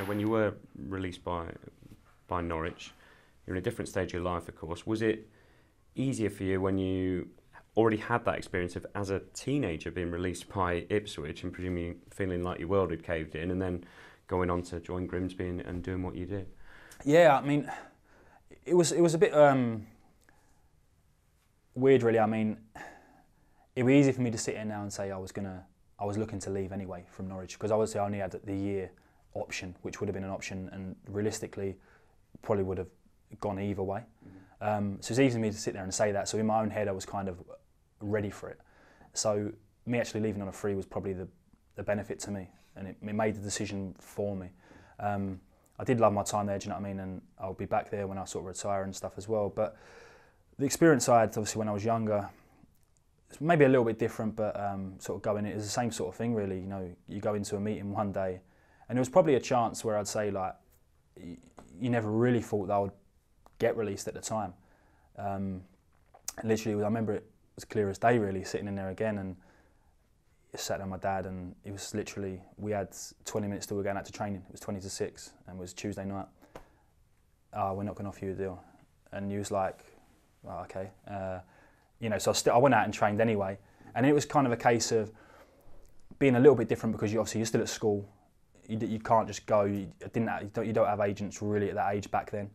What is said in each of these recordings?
when you were released by Norwich, you're in a different stage of your life, of course. Was it easier for you when you already had that experience of, as a teenager, being released by Ipswich and presumably feeling like your world had caved in, and then going on to join Grimsby and doing what you did? Yeah, I mean, it was a bit weird, really. I mean, it would be easy for me to sit here now and say I was looking to leave anyway from Norwich, because obviously I only had the year option, which would have been an option, and realistically probably would have gone either way. So it's easy for me to sit there and say that. So in my own head, I was kind of ready for it. So me actually leaving on a free was probably the benefit to me, and it made the decision for me. I did love my time there, do you know what I mean? And I'll be back there when I sort of retire and stuff as well. But the experience I had, obviously, when I was younger, it's maybe a little bit different, but sort of going in, it's the same sort of thing, really. You know, you go into a meeting one day, and there was probably a chance where I'd say, like, you never really thought that I would get released at the time. And literally, I remember it was clear as day, really, sitting in there again, and I sat down with my dad, and it was literally, we had 20 minutes till we were going out to training. It was 20 to 6, and it was Tuesday night. We're not going to offer you a deal. And he was like, oh, okay. You know, so I went out and trained anyway. And it was kind of a case of being a little bit different, because you're still at school. You can't just go. You don't have agents really at that age back then.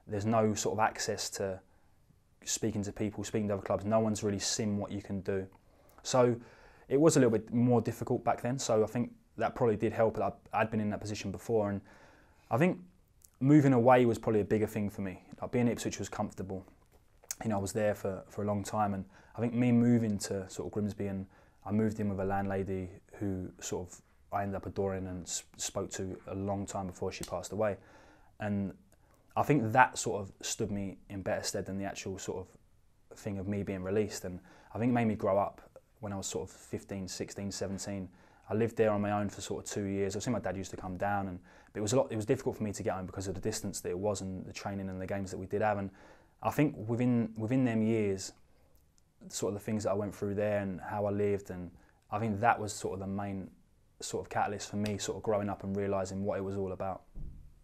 There's no sort of access to speaking to people, speaking to other clubs. No one's really seen what you can do. So it was a little bit more difficult back then. So I think that probably did help. I'd been in that position before, and I think moving away was probably a bigger thing for me. Like, being at Ipswich was comfortable. You know, I was there for a long time, and I think me moving to sort of Grimsby, and I moved in with a landlady who sort of I ended up adoring and spoke to a long time before she passed away. And I think that sort of stood me in better stead than the actual sort of thing of me being released. And I think it made me grow up when I was sort of 15, 16, 17. I lived there on my own for sort of 2 years. I see my dad used to come down, but it was difficult for me to get home because of the distance that it was, and the training and the games that we did have. And I think within them years, sort of the things that I went through there and how I lived, and I think that was sort of the main sort of catalyst for me sort of growing up and realising what it was all about.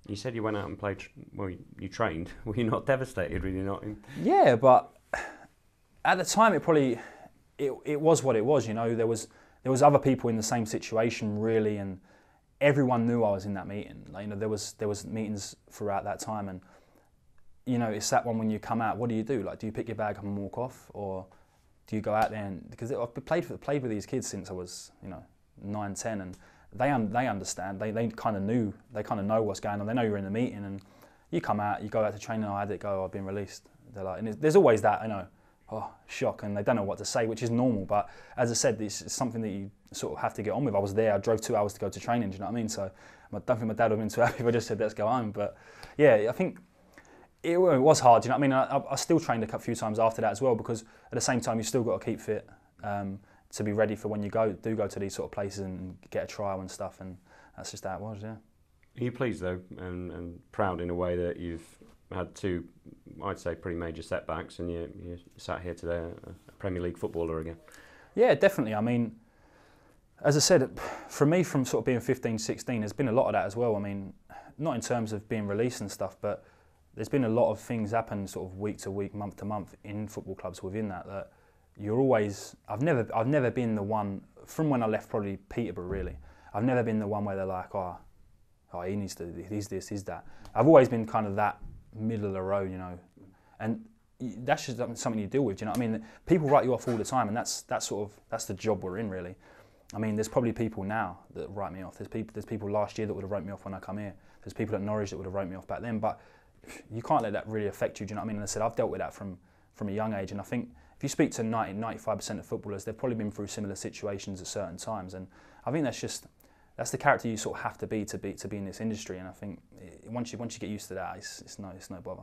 You said you went out and played, well, you trained. Were you not devastated? Were you not? Yeah, but at the time it was what it was, you know. There was other people in the same situation, really, and everyone knew I was in that meeting. Like, you know, there was meetings throughout that time, and you know, it's that one when you come out, what do you do? Like, do you pick your bag up and walk off, or do you go out there? And because I've played with these kids since I was, you know, 9, 10, and they understand. They kind of knew. They kind of know what's going on. They know you're in the meeting, and you come out, you go out to training. I had it go. I've been released. They're like, and there's always that, you know, oh, shock, and they don't know what to say, which is normal. But as I said, it's something that you sort of have to get on with. I was there. I drove 2 hours to go to training. Do you know what I mean? So I don't think my dad would have been too happy if I just said, let's go home. But yeah, I think it was hard. You know what I mean? I still trained a few times after that as well, because at the same time you still got to keep fit to be ready for when you do go to these sort of places and get a trial and stuff. And that's just how it was. Yeah. Are you pleased though, and proud in a way that you've had 2, I'd say, pretty major setbacks, and you sat here today, a Premier League footballer again? Yeah, definitely. I mean, as I said, for me, from sort of being 15, 16, there's been a lot of that as well. I mean, not in terms of being released and stuff, but there's been a lot of things happen sort of week to week, month to month in football clubs within that you're always, I've never been the one, from when I left probably Peterborough really, I've never been the one where they're like, oh he needs to, he's this, he's that. I've always been kind of that middle of the road, you know, and that's just something you deal with, do you know what I mean? People write you off all the time, and that's the job we're in, really. I mean, there's probably people now that write me off. There's people last year that would have wrote me off when I come here. There's people at Norwich that would have wrote me off back then, but you can't let that really affect you, do you know what I mean? And I said, I've dealt with that from a young age, and I think if you speak to 95% of footballers, they've probably been through similar situations at certain times, and I think that's the character you sort of have to be in this industry. And I think once you get used to that, it's no bother.